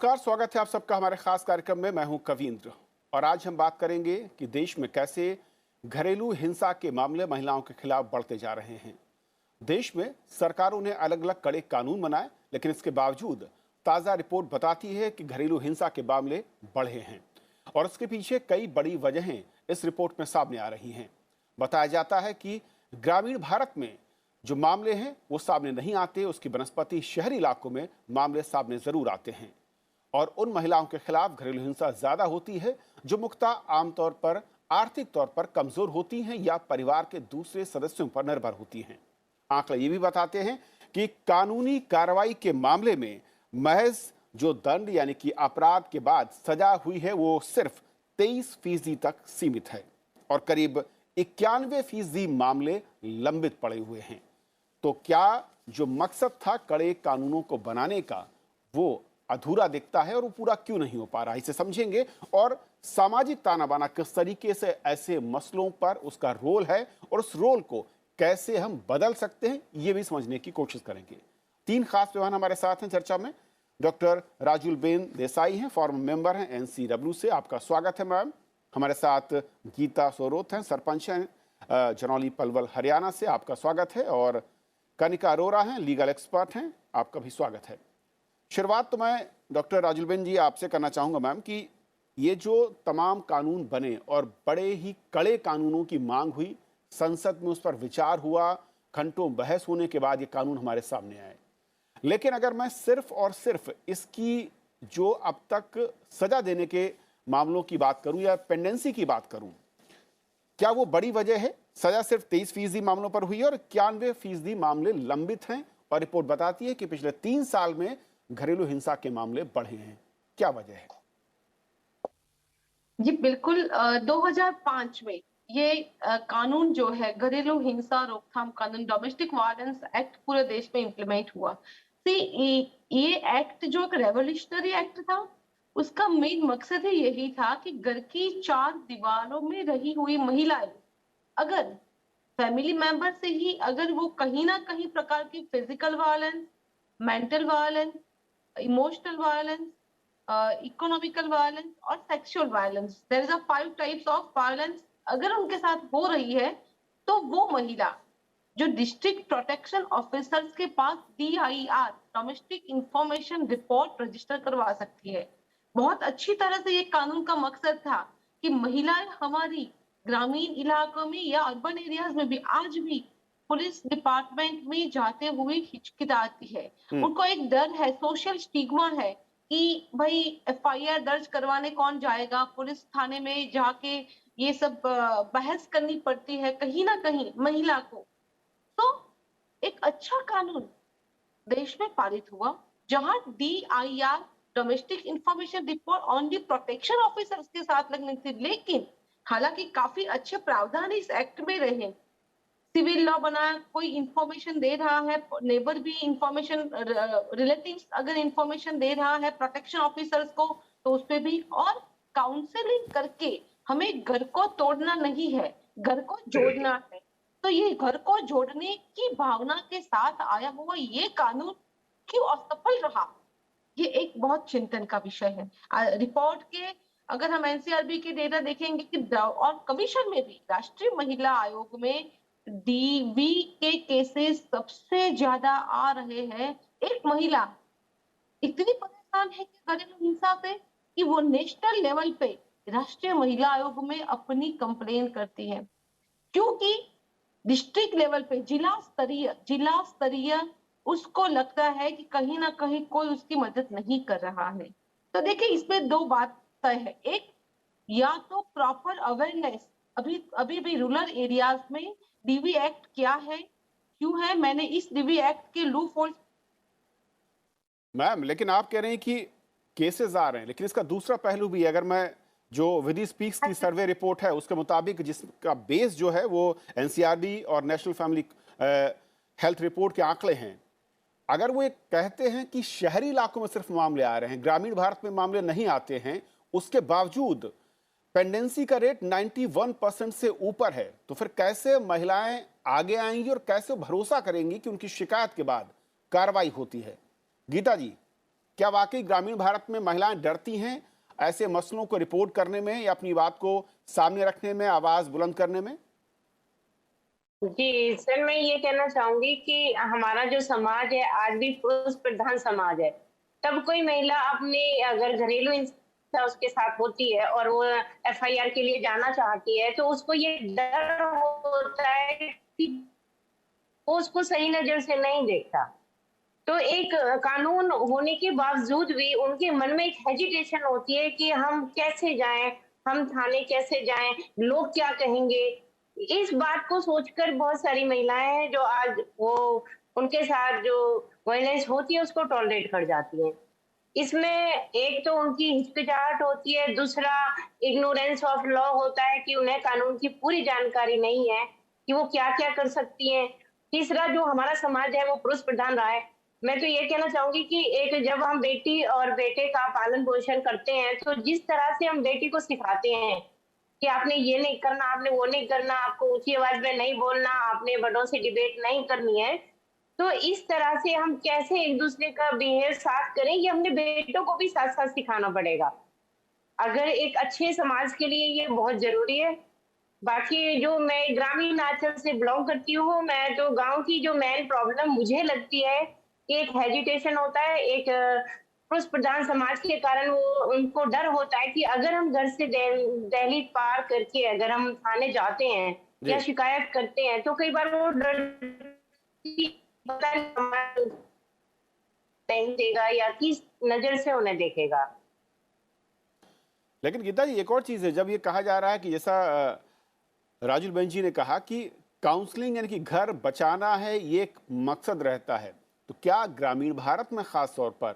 नमस्कार, स्वागत है आप सबका हमारे खास कार्यक्रम में। मैं हूं कविंद्र और आज हम बात करेंगे कि देश में कैसे घरेलू हिंसा के मामले महिलाओं के खिलाफ बढ़ते जा रहे हैं। देश में सरकारों ने अलग अलग कड़े कानून बनाए, लेकिन इसके बावजूद ताज़ा रिपोर्ट बताती है कि घरेलू हिंसा के मामले बढ़े हैं और इसके पीछे कई बड़ी वजहें इस रिपोर्ट में सामने आ रही हैं। बताया जाता है कि ग्रामीण भारत में जो मामले हैं वो सामने नहीं आते, उसकी बनस्पति शहरी इलाकों में मामले सामने जरूर आते हैं और उन महिलाओं के खिलाफ घरेलू हिंसा ज्यादा होती है जो मुख्यतः आमतौर पर आर्थिक तौर पर कमजोर होती हैं या परिवार के दूसरे सदस्यों पर निर्भर होती हैं। आंकड़े ये भी बताते हैं कि कानूनी कार्रवाई के मामले में महज जो दंड यानी कि अपराध के बाद सजा हुई है वो सिर्फ 23% तक सीमित है और करीब 91% मामले लंबित पड़े हुए हैं। तो क्या जो मकसद था कड़े कानूनों को बनाने का वो अधूरा दिखता है और वो पूरा क्यों नहीं हो पा रहा, इसे समझेंगे और सामाजिक ताना बाना किस तरीके से ऐसे मसलों पर उसका रोल है और उस रोल को कैसे हम बदल सकते हैं ये भी समझने की कोशिश करेंगे। तीन खास मेहमान हमारे साथ हैं चर्चा में। डॉक्टर राजुलबेन देसाई हैं, फॉर्मर मेंबर हैं NCW से, आपका स्वागत है मैम। हमारे साथ गीता सोरोत हैं, सरपंच हैं जनौली पलवल हरियाणा से, आपका स्वागत है। और कनिका अरोरा हैं, लीगल एक्सपर्ट हैं, आपका भी स्वागत है। शुरुआत तो मैं डॉक्टर राजुलबेन जी आपसे करना चाहूँगा मैम कि ये जो तमाम कानून बने और बड़े ही कड़े कानूनों की मांग हुई, संसद में उस पर विचार हुआ, घंटों बहस होने के बाद ये कानून हमारे सामने आए, लेकिन अगर मैं सिर्फ और सिर्फ इसकी जो अब तक सजा देने के मामलों की बात करूं या पेंडेंसी की बात करूं, क्या वो बड़ी वजह है? सजा सिर्फ 23% मामलों पर हुई है और 91% मामले लंबित हैं और रिपोर्ट बताती है कि पिछले 3 साल में घरेलू हिंसा के मामले बढ़े हैं। क्या वजह है? जी बिल्कुल। 2005 में ये कानून जो है घरेलू हिंसा रोकथाम कानून, डोमेस्टिक वायलेंस एक्ट पूरे देश में इम्प्लीमेंट हुआ। ये एक्ट जो एक रेवोल्यूशनरी एक्ट था, उसका मेन मकसद ही यही था कि घर की 4 दीवारों में रही हुई महिलाएं अगर फैमिली मेंबर से ही अगर वो कहीं ना कहीं प्रकार की physical violence, mental violence, emotional violence, economical violence और sexual violence, there is a 5 types of violence अगर उनके साथ हो रही है, तो वो महिला जो डिस्ट्रिक्ट प्रोटेक्शन ऑफिसर्स के पास DIR domestic information report register करवा सकती है। बहुत अच्छी तरह से ये कानून का मकसद था कि महिलाएं हमारी ग्रामीण इलाकों में या अर्बन एरियाज में भी आज भी पुलिस डिपार्टमेंट में जाते हुए हिचकिचाती है। उनको एक डर है, सोशल स्टिग्मा है कि भाई FIR दर्ज करवाने कौन जाएगा, पुलिस थाने में जाके ये सब बहस करनी पड़ती है कहीं ना कहीं महिला को। तो एक अच्छा कानून देश में पारित हुआ जहां DIR domestic information report only protection officers के साथ लगनी थी, लेकिन हालांकि काफी अच्छे प्रावधान इस एक्ट में रहे। सिविल लॉ बना, कोई इंफॉर्मेशन दे रहा है, नेबर भी इंफॉर्मेशन, रिलेटिव्स अगर इंफॉर्मेशन दे रहा है प्रोटेक्शन ऑफिसर्स को, तो उस पे भी, और काउंसलिंग करके हमें घर को तोड़ना नहीं है, घर को जोड़ना है। तो ये घर को जोड़ने की भावना के साथ आया हुआ ये कानून क्यों असफल रहा, ये एक बहुत चिंतन का विषय है। रिपोर्ट के अगर हम NCRB के डेटा देखेंगे कि और कमीशन में भी राष्ट्रीय महिला आयोग में DV के केसेस सबसे ज्यादा आ रहे हैं। एक महिला इतनी परेशान है कि घरेलू हिंसा से कि वो नेशनल लेवल पे राष्ट्रीय महिला आयोग में अपनी कंप्लेन करती है, क्योंकि डिस्ट्रिक्ट लेवल पे जिला स्तरीय उसको लगता है कि कहीं ना कहीं कोई उसकी मदद नहीं कर रहा है। तो देखिए इसमें 2 बात तय है। एक, या तो प्रॉपर अवेयरनेस, अभी भी रूरल एरियाज में DV एक्ट क्या है, क्यों है, मैंने इस DV एक्ट के लूप होल्स। मैम, लेकिन आप कह रहे हैं कि केसेस आ रहे हैं, लेकिन इसका दूसरा पहलू भी है। अगर मैं जो विधि स्पीक्स की सर्वे रिपोर्ट है उसके मुताबिक, जिसका बेस जो है वो NCRB और नेशनल फैमिली हेल्थ रिपोर्ट के आंकड़े हैं, अगर वो एक कहते हैं कि शहरी इलाकों में सिर्फ मामले आ रहे हैं, ग्रामीण भारत में मामले नहीं आते हैं, उसके बावजूद पेंडेंसी का रेट 91% से ऊपर है, तो फिर कैसे महिलाएं आगे आएंगी और कैसे भरोसा करेंगी कि उनकी शिकायत के बाद कार्रवाई होती है? गीता जी। क्या वाकई ग्रामीण भारत में महिलाएं डरती हैं ऐसे मसलों को रिपोर्ट करने में या अपनी बात को सामने रखने में, आवाज बुलंद करने में? जी, सर मैं ये कहना चाहूँगी कि हमारा जो समाज है आज भी पुरुष प्रधान समाज है। तब कोई महिला अपने अगर घरेलू हिंसा उसके साथ होती है और वो एफआईआर के लिए जाना चाहती है, तो उसको ये डर होता है कि वो उसको सही नज़र से नहीं देखता। तो एक कानून होने के बावजूद भी उनके मन में एक हेजिटेशन होती है कि हम कैसे जाएँ, हम थाने कैसे जाएँ, लोग क्या कहेंगे? इस बात को सोचकर बहुत सारी महिलाएँ हैं जो आज वो उनके साथ जो वायलेंस होती है उसको टॉलरेट कर जाती हैं। इसमें एक तो उनकी हिचकिचाहट होती है, दूसरा इग्नोरेंस ऑफ लॉ होता है कि उन्हें कानून की पूरी जानकारी नहीं है कि वो क्या-क्या कर सकती हैं। तीसरा जो हमारा समाज है वो पुरुष प्रधान रहा है। मैं तो ये कहना चाहूँगी कि एक जब हम बेटी और बेटे का पालन-पोषण करते हैं, तो जिस तरह से हम बेटी को सिखाते हैं कि आपने ये नहीं करना, आपने वो नहीं करना, आपको ऊँची आवाज़ में नहीं बोलना, आपने बड़ों से डिबेट नहीं करनी है। तो इस तरह से हम कैसे एक-दूसरे का बिहेव साथ करें, ये अपने बेटों को भी साथ-साथ सिखाना पड़ेगा। अगर एक अच्छे समाज के लिए ये बहुत ज़रूरी है। बाकी जो मैं ग्रामीण आंचल से बिलॉन्ग करती हूँ, मैं तो गाँव की जो मेन प्रॉब्लम मुझे लगती है, कि एक हेजिटेशन होता है, एक पुरुष प्रधान समाज के कारण वो उनको डर होता है कि अगर हम घर से दहलीज पार करके अगर हम थाने जाते हैं या जी। शिकायत करते हैं, तो कई बार वो डर कि पता नहीं समाज नहीं देगा या किस नज़र से उन्हें देखेगा। लेकिन गीता जी, एक और चीज है, जब ये कहा जा रहा है कि जैसा राजुल बेन जी ने कहा कि काउंसलिंग यानी कि घर बचाना है, ये एक मकसद रहता है, तो क्या ग्रामीण भारत में खास तौर पर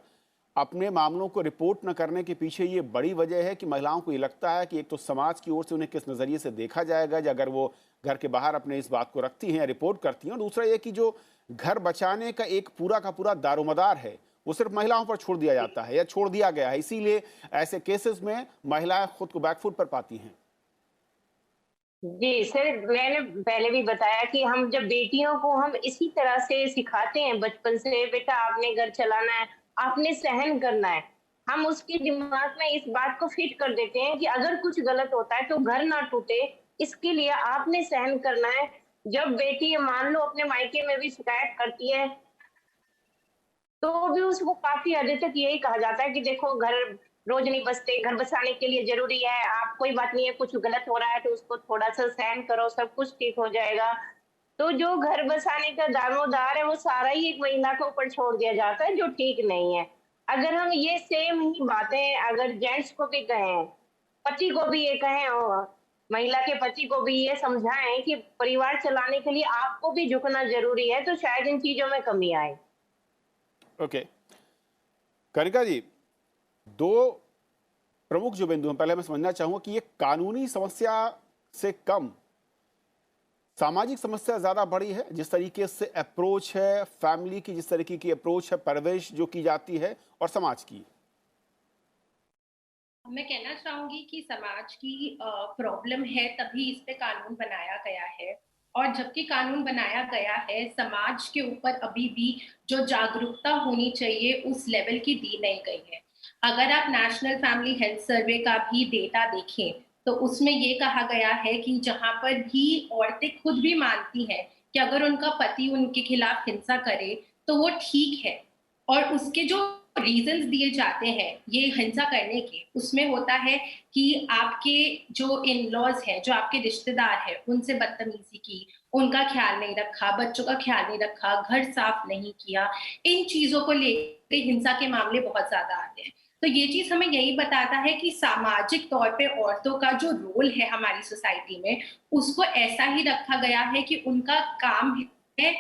अपने मामलों को रिपोर्ट न करने के पीछे ये बड़ी वजह है कि महिलाओं को ये लगता है कि एक तो समाज की ओर से उन्हें किस नज़रिए से देखा जाएगा या अगर वो घर के बाहर अपने इस बात को रखती हैं या रिपोर्ट करती हैं, और दूसरा ये कि जो घर बचाने का एक पूरा का पूरा दारोमदार है वो सिर्फ महिलाओं पर छोड़ दिया जाता है या छोड़ दिया गया है, इसीलिए ऐसे केसेस में महिलाएं खुद को बैकफुट पर पाती हैं। जी, सर मैंने पहले भी बताया कि हम जब बेटियों को हम इसी तरह से सिखाते हैं बचपन से, बेटा आपने घर चलाना है, आपने सहन करना है। हम उसके दिमाग में इस बात को फिट कर देते हैं कि अगर कुछ गलत होता है तो घर ना टूटे, इसके लिए आपने सहन करना है। जब बेटी मान लो अपने मायके में भी शिकायत करती है, तो भी उसको काफ़ी हद तक यही कहा जाता है कि देखो घर रोज़ नहीं बसते, घर बसाने के लिए ज़रूरी है, आप कोई बात नहीं है, कुछ गलत हो रहा है तो उसको थोड़ा-सा सहन करो, सब कुछ ठीक हो जाएगा। तो जो घर बसाने का दारोमदार है, वो सारा ही एक महिला के ऊपर छोड़ दिया जाता है, जो ठीक नहीं है। अगर हम ये सेम ही बातें अगर जेंट्स को भी कहें, पति को भी ये कहें महिला के पति को भी ये समझाएँ कि परिवार चलाने के लिए आपको भी झुकना ज़रूरी है, तो शायद इन चीज़ों में कमी आए। ओके, कनिका जी, दो प्रमुख जो बिंदु हैं, पहले मैं समझना चाहूंगा कि ये कानूनी समस्या से कम सामाजिक समस्या ज्यादा बड़ी है, जिस तरीके से अप्रोच है फैमिली की, जिस तरीके की अप्रोच है परवरिश जो की जाती है, और समाज की। मैं कहना चाहूंगी कि समाज की प्रॉब्लम है तभी इस पे कानून बनाया गया है, और जबकि कानून बनाया गया है, समाज के ऊपर अभी भी जो जागरूकता होनी चाहिए उस लेवल की दी नहीं गई है। अगर आप नेशनल फैमिली हेल्थ सर्वे का भी डेटा देखें तो उसमें ये कहा गया है कि जहां पर भी औरतें खुद भी मानती हैं कि अगर उनका पति उनके खिलाफ हिंसा करे तो वो ठीक है, और उसके जो रीजंस दिए जाते हैं ये हिंसा करने के, उसमें होता है कि आपके जो इन लॉज हैं, जो आपके रिश्तेदार हैं, उनसे बदतमीजी की, उनका ख्याल नहीं रखा, बच्चों का ख्याल नहीं रखा, घर साफ नहीं किया, इन चीजों को लेकर हिंसा के मामले बहुत ज्यादा आते हैं। तो ये चीज हमें यही बताता है कि सामाजिक तौर पे औरतों का जो रोल है हमारी सोसाइटी में, उसको ऐसा ही रखा गया है कि उनका काम है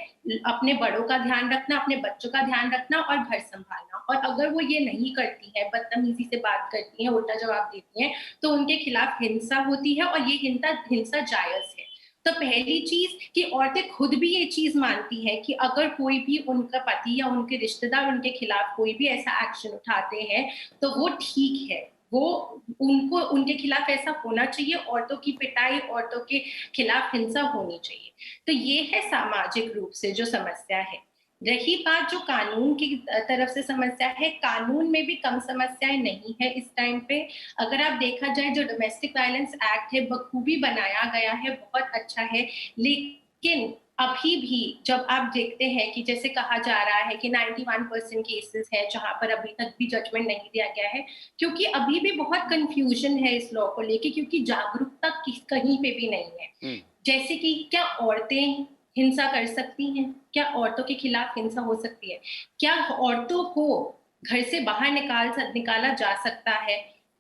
अपने बड़ों का ध्यान रखना, अपने बच्चों का ध्यान रखना और घर संभालना। और अगर वो ये नहीं करती है, बदतमीजी से बात करती हैं, उल्टा जवाब देती हैं, तो उनके खिलाफ हिंसा होती है, और ये हिंसा जायज है। तो पहली चीज कि औरतें खुद भी ये चीज मानती हैं कि अगर कोई भी उनका पति या उनके रिश्तेदार उनके खिलाफ कोई भी ऐसा एक्शन उठाते हैं तो वो ठीक है, वो उनको उनके खिलाफ ऐसा होना चाहिए, औरतों की पिटाई, औरतों के खिलाफ हिंसा होनी चाहिए। तो ये है सामाजिक रूप से जो समस्या है। रही बात जो कानून की तरफ से समस्या है, कानून में भी कम समस्याएं नहीं है इस टाइम पे। अगर आप देखा जाए जो डोमेस्टिक वायलेंस एक्ट है बखूबी बनाया गया है, बहुत अच्छा है, लेकिन अभी भी जब आप देखते हैं कि जैसे कहा जा रहा है कि 91% केसेस है जहां पर अभी तक भी जजमेंट नहीं दिया गया है, क्योंकि अभी भी बहुत कंफ्यूजन है इस लॉ को लेके, क्योंकि जागरूकता कहीं पे भी नहीं है। जैसे कि क्या औरतें हिंसा कर सकती हैं? क्या औरतों के खिलाफ हिंसा हो सकती है? क्या औरतों को घर से बाहर निकाला जा सकता है?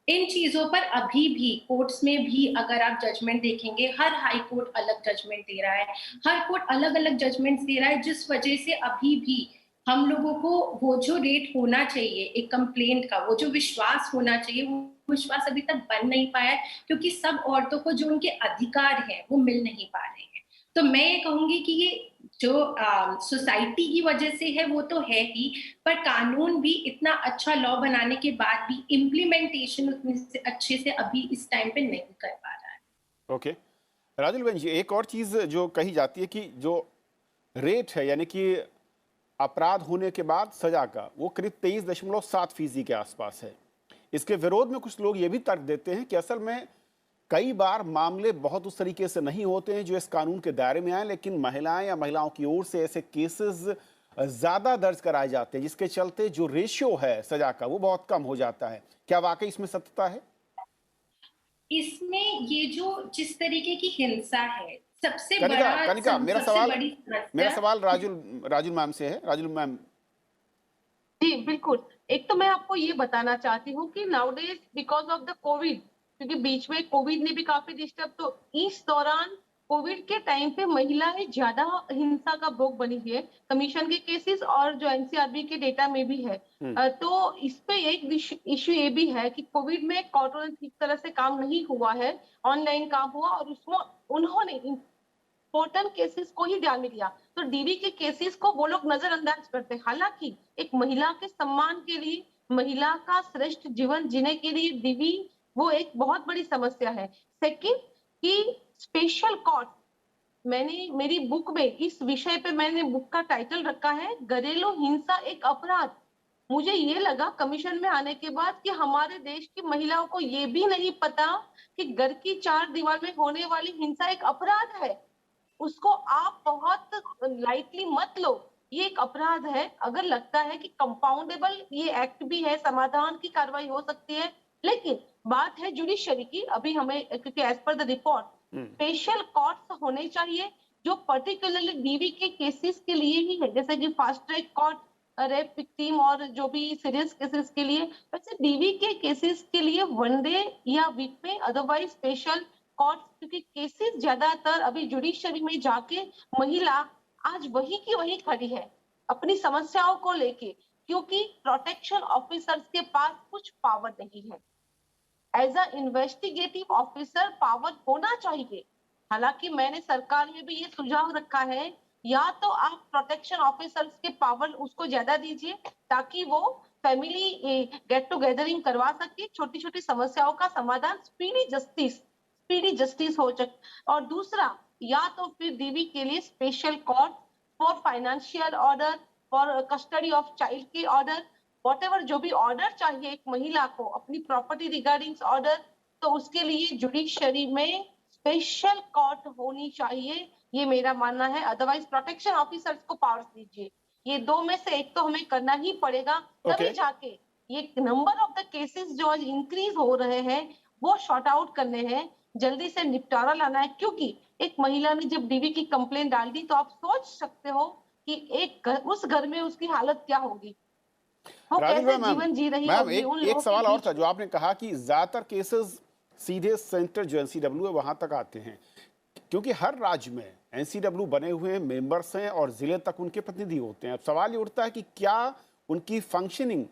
इन चीजों पर अभी भी कोर्ट्स में भी अगर आप जजमेंट देखेंगे, हर हाई कोर्ट अलग जजमेंट दे रहा है, हर कोर्ट अलग अलग जजमेंट्स दे रहा है, जिस वजह से अभी भी हम लोगों को वो जो रेट होना चाहिए एक कंप्लेंट का, वो जो विश्वास होना चाहिए, वो विश्वास अभी तक बन नहीं पाया है, क्योंकि सब औरतों को जो उनके अधिकार हैं वो मिल नहीं पा रहे हैं। तो मैं ये कहूंगी कि ये जो सोसाइटी की वजह से है वो तो है ही, पर कानून भी इतना अच्छा लॉ बनाने के बाद भी इम्प्लीमेंटेशन उतने से अच्छे से अभी इस टाइम पे नहीं कर पा रहा है। ओके राजुल बहन जी, एक और चीज जो कही जाती है कि जो रेट है यानी कि अपराध होने के बाद सजा का, वो करीब 23.7% के आसपास है। इसके विरोध में कुछ लोग ये भी तर्क देते हैं कि असल में कई बार मामले बहुत उस तरीके से नहीं होते हैं जो इस कानून के दायरे में आए, लेकिन महिलाएं या महिलाओं की ओर से ऐसे केसेस ज्यादा दर्ज कराए जाते हैं, जिसके चलते जो रेशियो है सजा का वो बहुत कम हो जाता है। क्या वाकई इसमें सत्यता है? इसमें ये जो जिस तरीके की हिंसा है, सबसे कनिका, बड़ा कनिका, मेरा सबसे सवाल बड़ी मेरा समस्या। सवाल राजुल मैम से है। राजुल मैम, जी बिल्कुल। एक तो मैं आपको ये बताना चाहती हूँ कि nowadays because of the Covid, क्योंकि बीच में कोविड ने भी काफी डिस्टर्ब, तो इस दौरान कोविड के टाइम पे महिलाएं ज्यादा हिंसा का भोग बनी है, कमीशन के केसेस और जो एनसीआरबी के डेटा में भी है। तो इस पे एक इश्यू ये भी है कि कोविड में कोर्टों ठीक तरह से काम नहीं हुआ है, ऑनलाइन काम हुआ, और उसमें उन्होंने इम्पोर्टेंट केसेस को ही ध्यान में लिया, तो डीवी के केसेस को वो लोग नजरअंदाज करते हैं। हालांकि एक महिला के सम्मान के लिए, महिला का श्रेष्ठ जीवन जीने के लिए डीवी वो एक बहुत बड़ी समस्या है। सेकंड कि स्पेशल कोर्ट, मैंने मेरी बुक में इस विषय पे मैंने बुक का टाइटल रखा है घरेलू हिंसा एक अपराध। मुझे ये लगा कमीशन में आने के बाद कि हमारे देश की महिलाओं को ये भी नहीं पता कि घर की चार दीवार में होने वाली हिंसा एक अपराध है। उसको आप बहुत लाइटली मत लो, ये एक अपराध है। अगर लगता है कि कंपाउंडेबल ये एक्ट भी है, समाधान की कार्रवाई हो सकती है, लेकिन बात है जुडिशरी की। अभी हमें, क्योंकि as per the report special courts होने चाहिए जो पर्टिकुलरली डीवी के केसेस के लिए ही है, जैसे कि fast track court rape victim और जो भी सीरियस केसेस के लिए, वैसे डीवी के केसेस के लिए वन डे या वीक में, अदरवाइज स्पेशल कोर्ट, क्योंकि केसेस ज्यादातर अभी जुडिशरी में जाके महिला आज वही की वही खड़ी है अपनी समस्याओं को लेके, क्योंकि प्रोटेक्शन ऑफिसर्स के पास कुछ पावर नहीं है। As a investigative officer power होना चाहिए। हालांकि मैंने सरकार में भी ये सुझाव रखा है, या तो आप प्रोटेक्शन ऑफिसर्स के पावर उसको ज्यादा दीजिए ताकि वो फैमिली गेट टुगेदरिंग करवा सके, छोटी छोटी समस्याओं का समाधान, स्पीडी जस्टिस हो सके। और दूसरा, या तो फिर डीवी के लिए special court for financial order, for custody of child के ऑर्डर, वॉटेवर जो भी ऑर्डर चाहिए एक महिला को अपनी प्रॉपर्टी रिगार्डिंग ऑर्डर, तो उसके लिए जुडिशरी में स्पेशल कोर्ट होनी चाहिए, ये मेरा मानना है। अदरवाइज प्रोटेक्शन ऑफिसर्स को पावर्स दीजिए, ये दो में से एक तो हमें करना ही पड़ेगा, तभी जाके ये नंबर ऑफ द केसेस जो आज इंक्रीज हो रहे हैं वो शॉर्ट आउट करने हैं, जल्दी से निपटारा लाना है। क्योंकि एक महिला ने जब डीवी की कंप्लेंट डाल दी तो आप सोच सकते हो कि उस घर में उसकी हालत क्या होगी, वो कैसे जीवन जी रही मैम, होगी उन एक लोगों सवाल के और था बीच जो आपने कहा कि ज्यादातर केसेस सीधे सेंटर जो एनसीडब्ल्यू है वहां तक आते हैं, क्योंकि हर राज्य में एनसीडब्ल्यू बने हुए मेंबर्स हैं और जिले तक उनके प्रतिनिधि होते हैं। अब सवाल ये उठता है कि क्या उनकी फंक्शनिंग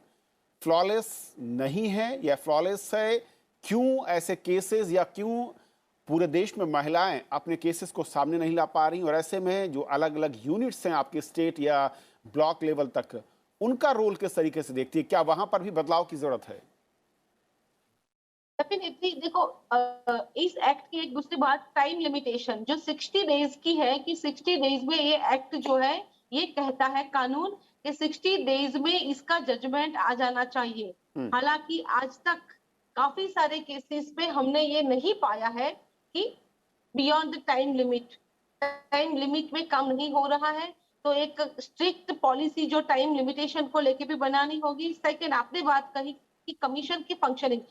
फ्लॉलेस नहीं है या फ्लॉलेस है? क्यों ऐसे केसेस, या क्यों पूरे देश में महिलाएं अपने केसेस को सामने नहीं ला पा रही? और ऐसे में जो अलग अलग यूनिट्स हैं आपके स्टेट या ब्लॉक लेवल तक, उनका रोल किस तरीके से देखती है? क्या वहां पर भी बदलाव की जरूरत है? डेफिनेटली देखो, इस एक्ट की एक दूसरी बात टाइम लिमिटेशन जो 60 डेज की है, कि 60 डेज में ये एक्ट जो है ये कहता है कानून कि 60 डेज में इसका जजमेंट आ जाना चाहिए। हालांकि आज तक काफी सारे केसेस में हमने ये नहीं पाया है कि बियॉन्ड द टाइम लिमिट में कम नहीं हो रहा है। तो एक स्ट्रिक्ट पॉलिसी जो टाइम लिमिटेशन को लेके भी बनानी होगी। सेकंड, आपने बात कही कि कमीशन की फंक्शनिंग,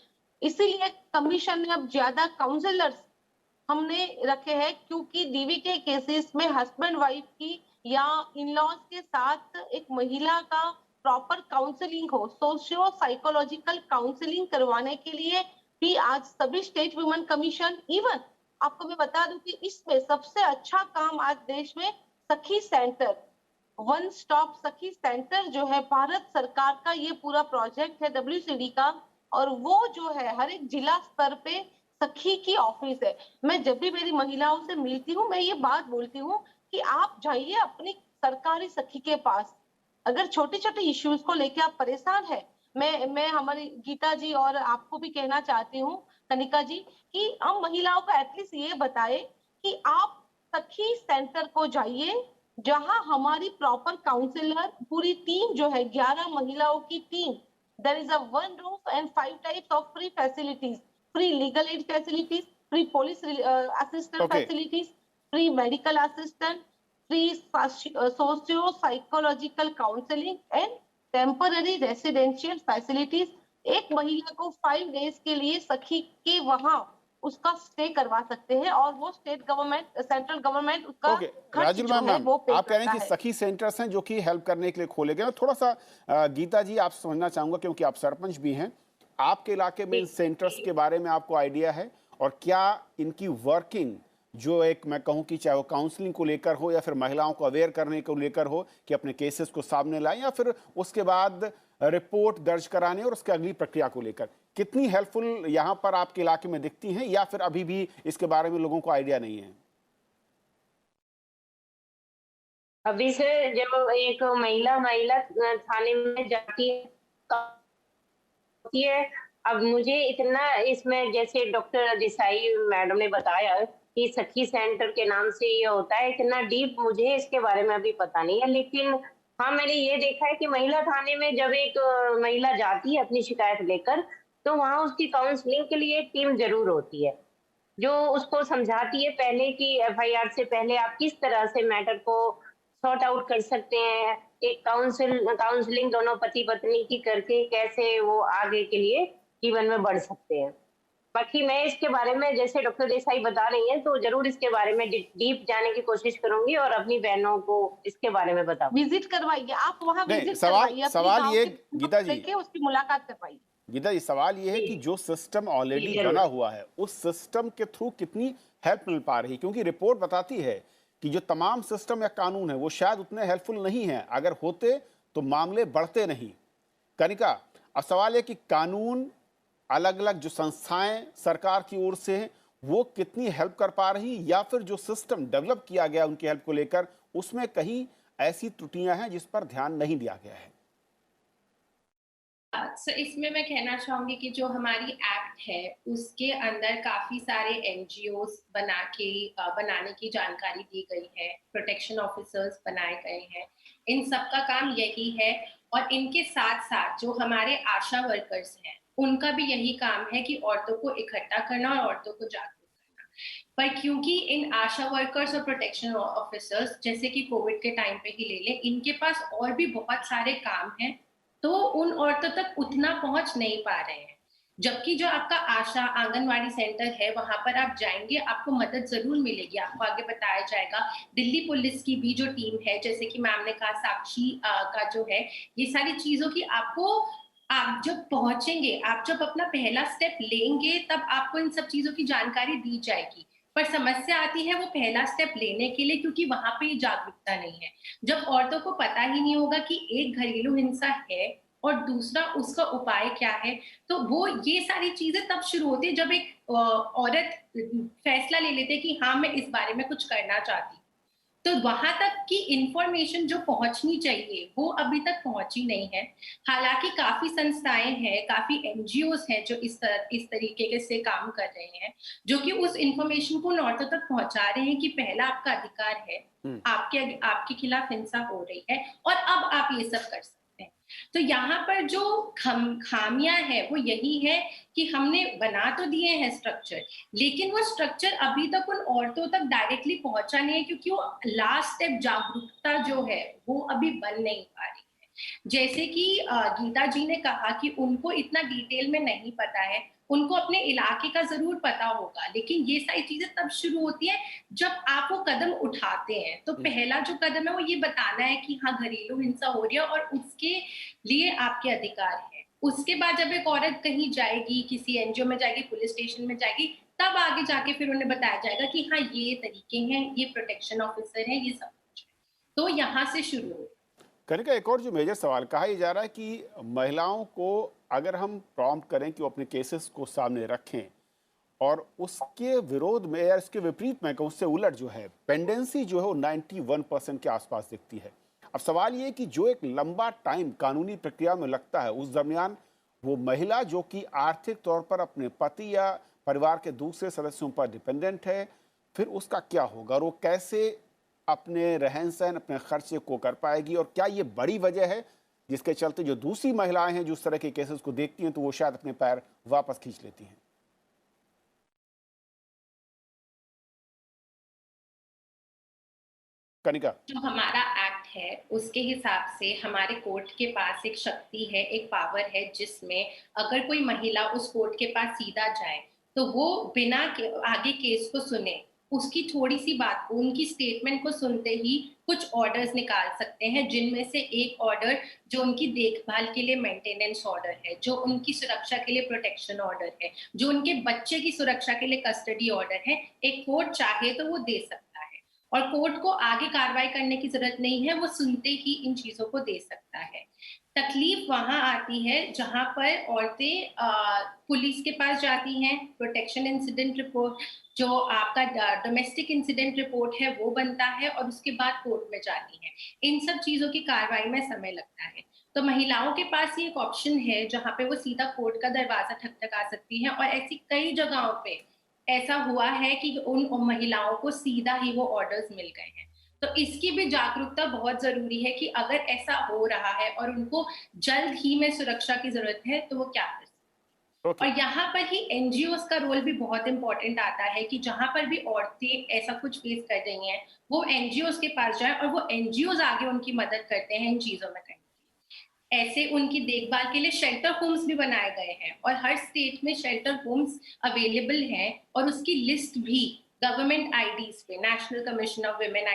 इसीलिए कमीशन ने अब ज्यादा काउंसलर्स हमने रखे हैं, क्योंकि डीवी के केसेस में हस्बैंड वाइफ की या इन लॉज के साथ एक महिला का प्रॉपर काउंसलिंग हो, सोशियो साइकोलॉजिकल काउंसलिंग करवाने के लिए भी आज सभी स्टेट वुमेन कमीशन, इवन आपको मैं बता दूं कि इसमें सबसे अच्छा काम आज देश में सखी सेंटर, वन स्टॉप सखी सेंटर जो है भारत सरकार का ये पूरा प्रोजेक्ट है WCD का, और वो जो है हर एक जिला स्तर पे सखी की ऑफिस है। मैं जब भी मेरी महिलाओं से मिलती हूँ मैं ये बात बोलती हूँ कि आप जाइए अपनी सरकारी सखी के पास, अगर छोटे छोटे इश्यूज को लेके आप परेशान है। मैं हमारी गीता जी और आपको भी कहना चाहती हूँ कनिका जी कि हम महिलाओं को एटलीस्ट ये बताए कि आप सखी सेंटर को जाइए, जहां हमारी प्रॉपर काउंसलर पूरी टीम जो है 11 महिलाओं की team, there is a one roof and 5 types of free facilities, free legal aid facilities, free police assistance Okay. facilities, free medical assistance, free socio-psychological counseling and temporary residential facilities। एक महिला को 5 days के लिए सखी के वहां उसका stay करवा सकते हैं और वो स्टेट गवर्नमेंट, सेंट्रल गवर्नमेंट उसका खर्च राजुल जो है मैम, वो पे आप कह रहे हैं कि करता है। सखी सेंटर्स हैं जो कि हेल्प करने के लिए खोले गए। थोड़ा सा गीता जी आप समझना चाहूंगा, क्योंकि आप सरपंच भी हैं, आपके इलाके में इन सेंटर्स के बारे में आपको आइडिया है, और क्या इनकी वर्किंग जो एक मैं कहूं कि चाहे वो काउंसलिंग को लेकर हो या फिर महिलाओं को अवेयर करने को लेकर हो कि अपने केसेस को सामने लाएं, या फिर उसके बाद रिपोर्ट दर्ज कराने और उसके अगली प्रक्रिया को लेकर, कितनी हेल्पफुल यहाँ पर आपके इलाके में दिखती हैं, या फिर अभी भी इसके बारे में लोगों को आइडिया नहीं है? अभी से जब एक महिला थाने में जाती है, अब मुझे इतना इसमें, जैसे डॉक्टर देसाई मैडम ने बताया कि सखी सेंटर के नाम से ये होता है, इतना डीप मुझे इसके बारे में अभी पता नहीं है। लेकिन हाँ, मैंने ये देखा है कि महिला थाने में जब एक महिला जाती है अपनी शिकायत लेकर, तो वहाँ उसकी काउंसलिंग के लिए एक टीम जरूर होती है जो उसको समझाती है पहले कि FIR से पहले आप किस तरह से मैटर को सॉर्ट आउट कर सकते हैं, एक काउंसलिंग दोनों पति पत्नी की करके कैसे वो आगे के लिए जीवन में बढ़ सकते हैं। बाकी मैं इसके बारे में, जैसे डॉक्टर देसाई बता रही हैं, तो जरूर इसके बारे में डीप जाने की कोशिश करूंगी और अपनी बहनों को इसके बारे में बताऊंगी। विजिट करवाइए, आप वहाँ नहीं, विजिट सवाल करवाइए, सवाल ये गीता जी, लेके उसकी मुलाकात करवाइए। गीता जी, सवाल ये है कि जो सिस्टम ऑलरेडी बना हुआ है उस सिस्टम के थ्रू कितनी हेल्प मिल पा रही, क्योंकि रिपोर्ट बताती है कि जो तमाम सिस्टम या कानून है वो शायद उतने हेल्पफुल नहीं है, अगर होते तो मामले बढ़ते नहीं। कनिका, अब सवाल है कि कानून, अलग अलग जो संस्थाएं सरकार की ओर से हैं वो कितनी हेल्प कर पा रही, या फिर जो सिस्टम डेवलप किया गया उनकी हेल्प को लेकर उसमें कहीं ऐसी त्रुटियां हैं जिस पर ध्यान नहीं दिया गया है? इसमें मैं कहना चाहूंगी कि जो हमारी एक्ट है उसके अंदर काफी सारे NGOs बनाने की जानकारी दी गई है, प्रोटेक्शन ऑफिसर्स बनाए गए हैं, इन सब का काम यही है। और इनके साथ साथ जो हमारे आशा वर्कर्स हैं उनका भी यही काम है कि औरतों को इकट्ठा करना और औरतों को जागरूक करना। पर क्योंकि इन आशा वर्कर्स और प्रोटेक्शन ऑफिसर्स, जैसे कि कोविड के टाइम पे ही ले लें, इनके पास और भी बहुत सारे काम हैं, तो उन औरतों तक उतना पहुंच नहीं पा रहे हैं। जबकि जो आपका आशा आंगनवाड़ी सेंटर है वहां पर आप जाएंगे, आपको मदद जरूर मिलेगी, आपको आगे बताया जाएगा। दिल्ली पुलिस की भी जो टीम है, जैसे कि मैम ने कहा, साक्षी का जो है, ये सारी चीजों की आपको, आप जब पहुंचेंगे, आप जब अपना पहला स्टेप लेंगे, तब आपको इन सब चीजों की जानकारी दी जाएगी। पर समस्या आती है वो पहला स्टेप लेने के लिए, क्योंकि वहां पे जागरूकता नहीं है। जब औरतों को पता ही नहीं होगा कि एक घरेलू हिंसा है और दूसरा उसका उपाय क्या है, तो वो ये सारी चीजें तब शुरू होती है जब एक औरत फैसला ले लेते कि हाँ मैं इस बारे में कुछ करना चाहती। तो वहां तक की इंफॉर्मेशन जो पहुंचनी चाहिए वो अभी तक पहुंची नहीं है। हालांकि काफी संस्थाएं हैं, काफी एनजीओस हैं जो इस तरीके से काम कर रहे हैं, जो कि उस इंफॉर्मेशन को औरतों तक पहुंचा रहे हैं कि पहला आपका अधिकार है, आपके खिलाफ हिंसा हो रही है और अब आप ये सब कर सकते हैं। तो यहाँ पर जो खामियां है वो यही है कि हमने बना तो दिए हैं स्ट्रक्चर, लेकिन वो स्ट्रक्चर अभी तक उन औरतों तक डायरेक्टली पहुंचा नहीं है, क्योंकि वो लास्ट स्टेप जागरूकता जो है वो अभी बन नहीं पा रही है। जैसे कि गीता जी ने कहा कि उनको इतना डिटेल में नहीं पता है, उनको अपने इलाके का जरूर पता होगा, लेकिन ये सारी चीजें तब शुरू होती है जब आप वो कदम उठाते हैं। तो पहला जो कदम है वो ये बताना है कि हाँ घरेलू हिंसा हो रही है और उसके लिए आपके अधिकार है। उसके बाद जब एक औरत कहीं जाएगी, किसी एनजीओ में जाएगी, पुलिस स्टेशन में जाएगी, तब आगे जाके फिर उन्हें बताया जाएगा कि हाँ ये तरीके हैं, ये प्रोटेक्शन ऑफिसर है, ये सब कुछ है। तो यहाँ से शुरू हो। कनिका, एक और जो मेजर सवाल कहा जा रहा है कि महिलाओं को अगर हम प्रॉम्प्ट करें कि वो अपने केसेस को सामने रखें और उसके विरोध में या इसके विपरीत में कहूँ, उससे उलट जो है पेंडेंसी जो है वो 91% के आसपास दिखती है। अब सवाल ये कि जो एक लंबा टाइम कानूनी प्रक्रिया में लगता है, उस दरमियान वो महिला जो कि आर्थिक तौर पर अपने पति या परिवार के दूसरे सदस्यों पर डिपेंडेंट है, फिर उसका क्या होगा और वो कैसे अपने रहन सहन, अपने खर्चे को कर पाएगी? और क्या ये बड़ी वजह है जिसके चलते जो दूसरी महिलाएं हैं जो इस तरह के केसेस को देखती हैं तो वो शायद अपने पैर वापस खींच लेती हैं? कनिका, जो हमारा एक्ट है उसके हिसाब से हमारे कोर्ट के पास एक शक्ति है, एक पावर है, जिसमें अगर कोई महिला उस कोर्ट के पास सीधा जाए तो वो बिना आगे केस को सुने, उसकी थोड़ी सी बात को, उनकी स्टेटमेंट को सुनते ही कुछ ऑर्डर्स निकाल सकते हैं, जिनमें से एक ऑर्डर जो उनकी देखभाल के लिए मेंटेनेंस ऑर्डर है, जो उनकी सुरक्षा के लिए प्रोटेक्शन ऑर्डर है, जो उनके बच्चे की सुरक्षा के लिए कस्टडी ऑर्डर है, एक कोर्ट चाहे तो वो दे सकता है और कोर्ट को आगे कार्रवाई करने की जरूरत नहीं है, वो सुनते ही इन चीजों को दे सकता है। तकलीफ वहां आती है जहां पर औरतें पुलिस के पास जाती हैं, प्रोटेक्शन इंसिडेंट रिपोर्ट, जो आपका डोमेस्टिक इंसिडेंट रिपोर्ट है वो बनता है और उसके बाद कोर्ट में जाती हैं। इन सब चीजों की कार्रवाई में समय लगता है। तो महिलाओं के पास ये एक ऑप्शन है जहां पे वो सीधा कोर्ट का दरवाजा ठकठका सकती हैं, और ऐसी कई जगहों पे ऐसा हुआ है कि उन महिलाओं को सीधा ही वो ऑर्डर्स मिल गए हैं। तो इसकी भी जागरूकता बहुत जरूरी है कि अगर ऐसा हो रहा है और उनको जल्द ही में सुरक्षा की जरूरत है तो वो क्या कर सकते। और यहाँ पर ही एनजीओस का रोल भी बहुत इंपॉर्टेंट आता है कि जहां पर भी औरतें ऐसा कुछ फेस कर रही हैं, वो एनजीओस के पास जाएं और वो एनजीओस आगे उनकी मदद करते हैं इन चीजों में करने की। ऐसे उनकी देखभाल के लिए शेल्टर होम्स भी बनाए गए हैं और हर स्टेट में शेल्टर होम्स अवेलेबल हैं और उसकी लिस्ट भी गवर्नमेंट आईडीज पे, नेशनल कमीशन ऑफ वुमेन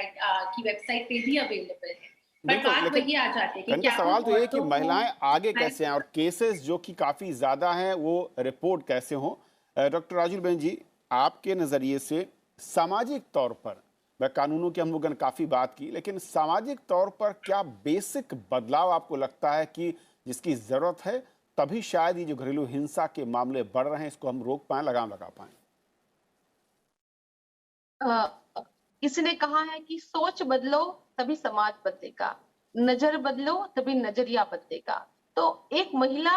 की वेबसाइट पे भी अवेलेबल है। पर बात वही आ जाती है कि क्या सवाल तो ये कि महिलाएं आगे कैसे हैं और केसेस जो कि काफी ज्यादा हैं वो रिपोर्ट कैसे हों? डॉक्टर राजुल जी, आपके नजरिए से सामाजिक तौर पर, वह कानूनों की हम लोगों ने काफी बात की, लेकिन सामाजिक तौर पर क्या बेसिक बदलाव आपको लगता है कि जिसकी जरूरत है, तभी शायद ये जो घरेलू हिंसा के मामले बढ़ रहे हैं इसको हम रोक पाएं, लगाम लगा पाएं? किसी ने कहा है कि सोच बदलो तभी समाज बदलेगा, नजर बदलो तभी नजरिया बदलेगा। तो एक महिला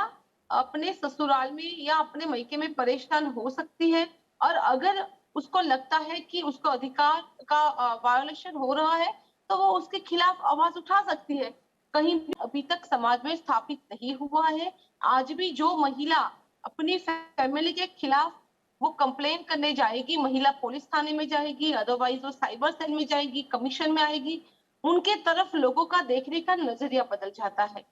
अपने ससुराल में या अपने मायके में परेशान हो सकती है, और अगर उसको लगता है कि उसको अधिकार का वायोलेशन हो रहा है तो वो उसके खिलाफ आवाज उठा सकती है। कहीं भी अभी तक समाज में स्थापित नहीं हुआ है। आज भी जो महिला अपनी फैमिली के खिलाफ वो कंप्लेन करने जाएगी, महिला पुलिस थाने में जाएगी, अदरवाइज वो साइबर सेल में जाएगी, कमीशन में आएगी, उनके तरफ लोगों का देखने का नजरिया बदल जाता है।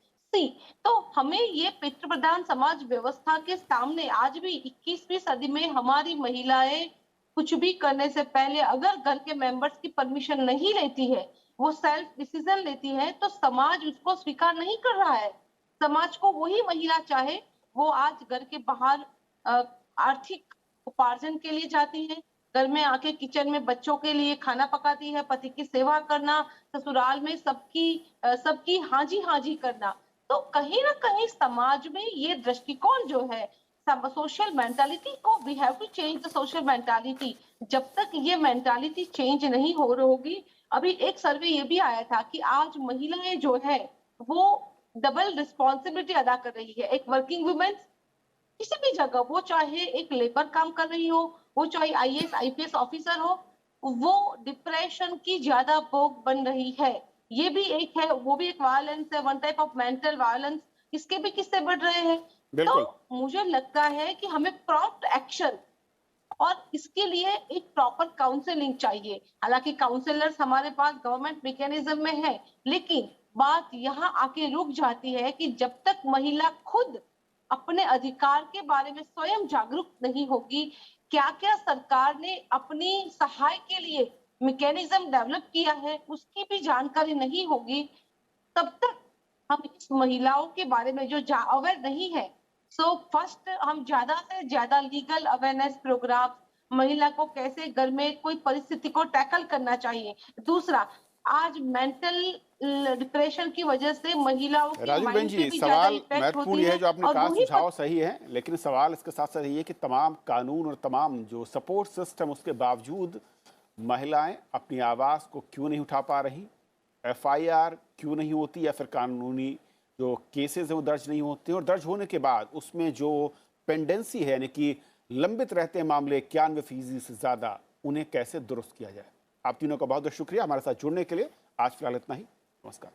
तो हमें ये पितृ प्रधान समाज व्यवस्था के सामने आज भी 21वीं सदी में हमारी महिलाएं कुछ भी करने से पहले अगर घर के मेंबर्स की परमिशन नहीं लेती है, वो सेल्फ डिसीजन लेती है, तो समाज उसको स्वीकार नहीं कर रहा है। समाज को वही महिला चाहे वो आज घर के बाहर आर्थिक उपार्जन के लिए जाती है, घर में आके किचन में बच्चों के लिए खाना पकाती है, पति की सेवा करना, ससुराल में सबकी हाजी हाजी करना। तो कहीं ना कहीं समाज में ये दृष्टिकोण जो है, सोशल मेंटालिटी को, we have to change the social mentality. जब तक ये मेंटालिटी चेंज नहीं हो रही होगी, अभी एक सर्वे ये भी आया था कि आज महिलाएं जो है वो डबल रिस्पॉन्सिबिलिटी अदा कर रही है। एक वर्किंग वुमेन किसी भी जगह, वो चाहे एक लेबर काम कर रही हो, वो चाहे आईएएस आईपीएस ऑफिसर हो, वो डिप्रेशन की ज्यादा भोग बन रही है। ये भी एक है, वो भी एक वायलेंस है, one type of mental violence. इसके भी किस्से बढ़ रहे हैं। तो बिल्कुल। मुझे लगता है कि हमें प्रॉम्प्ट एक्शन और इसके लिए एक प्रॉपर काउंसलिंग चाहिए। हालांकि काउंसलर्स हमारे पास गवर्नमेंट मैकेनिज्म में है, लेकिन बात यहाँ आके रुक जाती है कि जब तक महिला खुद अपने अधिकार के बारे में स्वयं जागरूक नहीं होगी, क्या क्या सरकार ने अपनी सहाय के लिए मैकेनिज्म डेवलप किया है उसकी भी जानकारी नहीं होगी, तब तक हम इस महिलाओं के बारे में जो अवेयर नहीं है। सो फर्स्ट हम ज्यादा से ज्यादा लीगल अवेयरनेस प्रोग्राम, महिला को कैसे घर में कोई परिस्थिति को टैकल करना चाहिए। दूसरा, आज मेंटल डिप्रेशन की वजह से महिलाओं की राजू बेन माइंड पे जी, भी ज्यादा सवाल इफेक्ट महत्वपूर्ण होती ये है है जो आपने और कहा, वहीं सुझाव सही है, लेकिन सवाल इसके साथ साथ ये है कि तमाम कानून और तमाम जो सपोर्ट सिस्टम उसके बावजूद महिलाएं अपनी आवाज़ को क्यों नहीं उठा पा रही, एफआईआर क्यों नहीं होती, या फिर कानूनी जो केसेस हैं वो दर्ज नहीं होते, और दर्ज होने के बाद उसमें जो पेंडेंसी है यानी कि लंबित रहते हैं मामले 91% से ज़्यादा, उन्हें कैसे दुरुस्त किया जाए। आप तीनों का बहुत बहुत शुक्रिया हमारे साथ जुड़ने के लिए। आज फिलहाल इतना ही। नमस्कार।